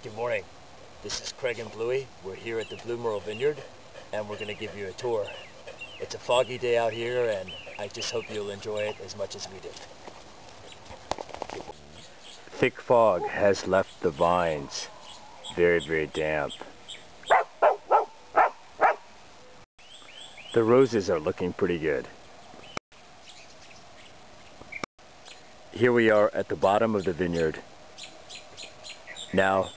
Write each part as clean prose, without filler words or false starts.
Good morning. This is Craig and Bluey. We're here at the Blue-Merle Vineyard, and we're going to give you a tour. It's a foggy day out here, and I just hope you'll enjoy it as much as we did. Thick fog has left the vines very, very damp. The roses are looking pretty good. Here we are at the bottom of the vineyard, now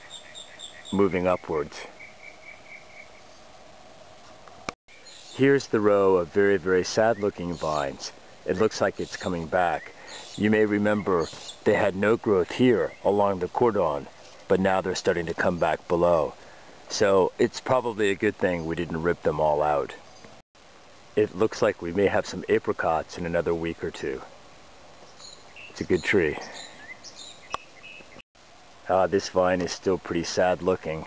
moving upwards. Here's the row of very, very sad looking vines. It looks like it's coming back. You may remember they had no growth here along the cordon, but now they're starting to come back below. So it's probably a good thing we didn't rip them all out. It looks like we may have some apricots in another week or two. It's a good tree. This vine is still pretty sad looking.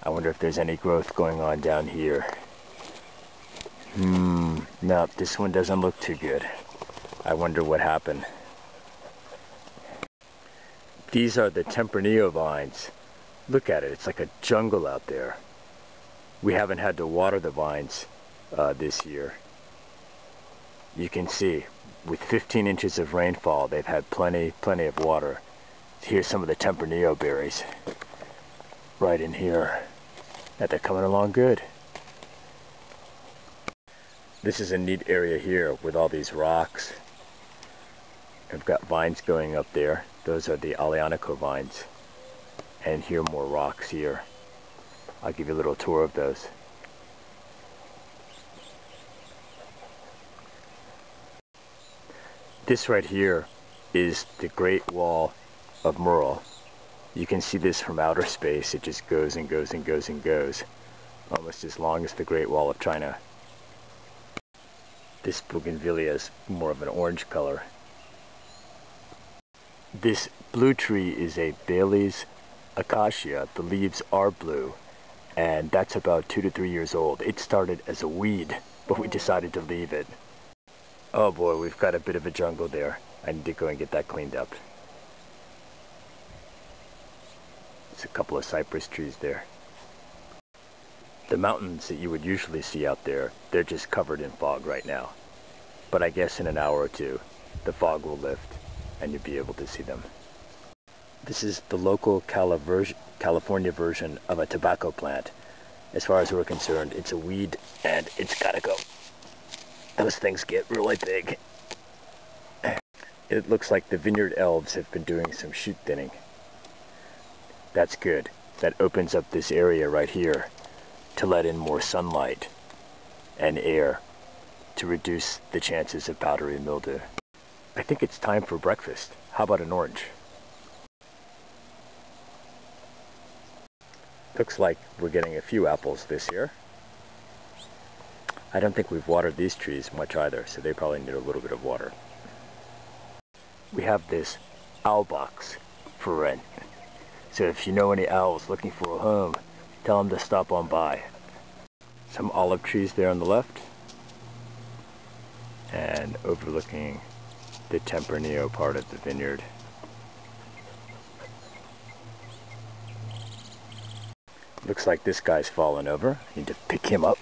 I wonder if there's any growth going on down here. No, this one doesn't look too good. I wonder what happened. These are the Tempranillo vines. Look at it, it's like a jungle out there. We haven't had to water the vines this year. You can see, with 15 inches of rainfall, they've had plenty of water. Here's some of the Tempranillo berries right in here. And they're coming along good. This is a neat area here with all these rocks. I've got vines going up there. Those are the Alianico vines. And here more rocks here. I'll give you a little tour of those. This right here is the Great Wall of Merle. You can see this from outer space. It just goes and goes and goes and goes. Almost as long as the Great Wall of China. This bougainvillea is more of an orange color. This blue tree is a Bailey's acacia. The leaves are blue, and that's about 2 to 3 years old. It started as a weed, but we decided to leave it. Oh boy, we've got a bit of a jungle there. I need to go and get that cleaned up. There's a couple of cypress trees there. The mountains that you would usually see out there, they're just covered in fog right now. But I guess in an hour or two, the fog will lift and you'll be able to see them. This is the local California version of a tobacco plant. As far as we're concerned, it's a weed and it's gotta go. Those things get really big. It looks like the vineyard elves have been doing some shoot thinning. That's good. That opens up this area right here to let in more sunlight and air to reduce the chances of powdery mildew. I think it's time for breakfast. How about an orange? Looks like we're getting a few apples this year. I don't think we've watered these trees much either, so they probably need a little bit of water. We have this owl box for rent. So if you know any owls looking for a home, tell them to stop on by. Some olive trees there on the left, and overlooking the Tempranillo part of the vineyard. Looks like this guy's fallen over. Need to pick him up.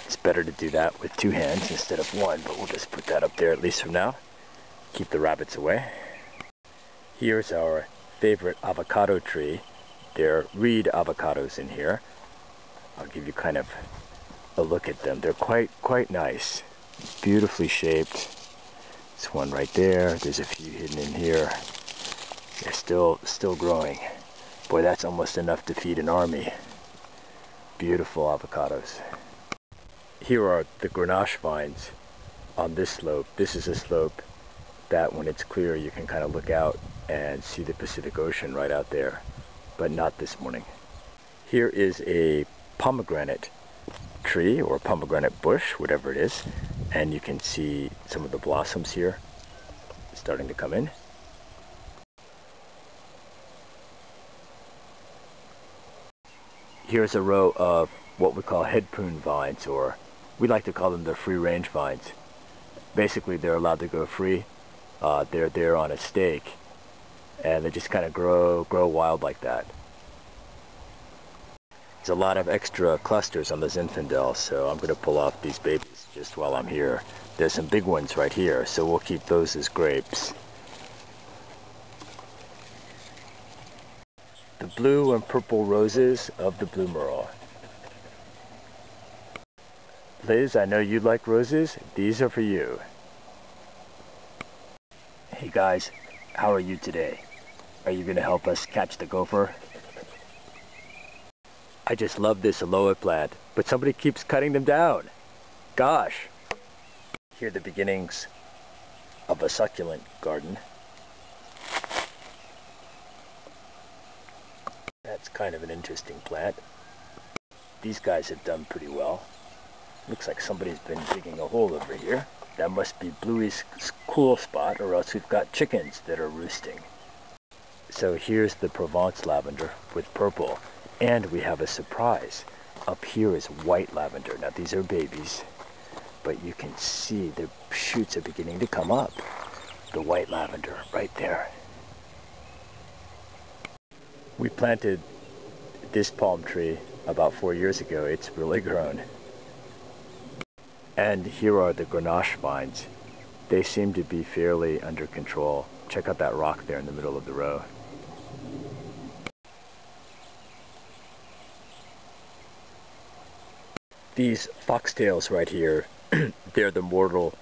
It's better to do that with 2 hands instead of 1, but we'll just put that up there at least for now. Keep the rabbits away. Here's our favorite avocado tree. There are reed avocados in here. I'll give you kind of a look at them. They're quite nice. Beautifully shaped. There's one right there. There's a few hidden in here. They're still growing. Boy, that's almost enough to feed an army. Beautiful avocados. Here are the Grenache vines on this slope. This is a slope that when it's clear you can kind of look out and see the Pacific Ocean right out there, but not this morning. Here is a pomegranate tree or pomegranate bush, whatever it is, and you can see some of the blossoms here starting to come in. Here's a row of what we call head prune vines, or we like to call them the free range vines. Basically, they're allowed to go free. They're there on a stake, and they just kind of grow wild like that. There's a lot of extra clusters on the Zinfandel, so I'm going to pull off these babies just while I'm here. There's some big ones right here, so we'll keep those as grapes. The blue and purple roses of the Blue-Merle. Liz, I know you like roses. These are for you. Hey guys, how are you today? Are you going to help us catch the gopher? I just love this aloe plant, but somebody keeps cutting them down. Gosh. Here are the beginnings of a succulent garden. That's kind of an interesting plant. These guys have done pretty well. Looks like somebody's been digging a hole over here. That must be Bluey's cool spot, or else we've got chickens that are roosting. So here's the Provence lavender with purple. And we have a surprise. Up here is white lavender. Now these are babies, but you can see the shoots are beginning to come up. The white lavender right there. We planted this palm tree about 4 years ago. It's really grown. And here are the Grenache vines. They seem to be fairly under control. Check out that rock there in the middle of the row. These foxtails right here, they're the mortal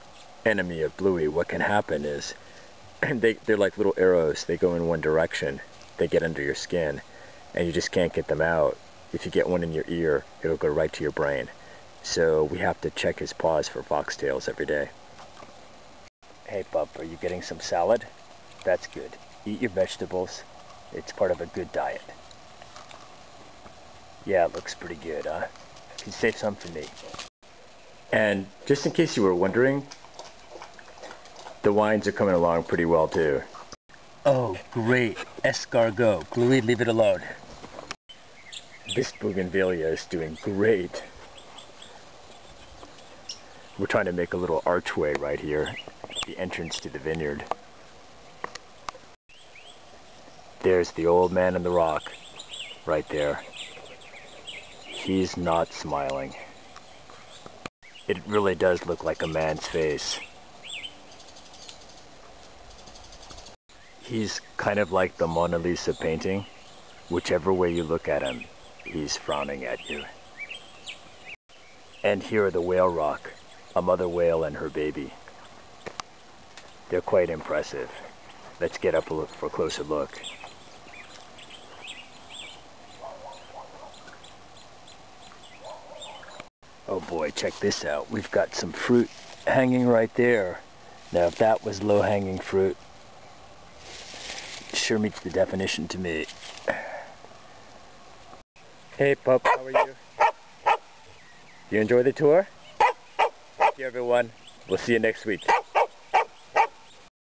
enemy of Bluey. What can happen is they're like little arrows. They go in one direction. They get under your skin, and you just can't get them out. If you get one in your ear, it'll go right to your brain. So we have to check his paws for foxtails every day. Hey pup, are you getting some salad? That's good. Eat your vegetables. It's part of a good diet. Yeah, it looks pretty good, huh? You can save some for me. And just in case you were wondering, the wines are coming along pretty well too. Oh, great. Escargot. Bluey, leave it alone. This bougainvillea is doing great. We're trying to make a little archway right here, the entrance to the vineyard. There's the old man in the rock, right there. He's not smiling. It really does look like a man's face. He's kind of like the Mona Lisa painting. Whichever way you look at him, he's frowning at you. And here are the whale rock, a mother whale and her baby. They're quite impressive. Let's get up for a closer look. Oh boy, check this out. We've got some fruit hanging right there. Now if that was low-hanging fruit, it sure meets the definition to me. Hey pup, how are you? You enjoy the tour? Thank you everyone. We'll see you next week.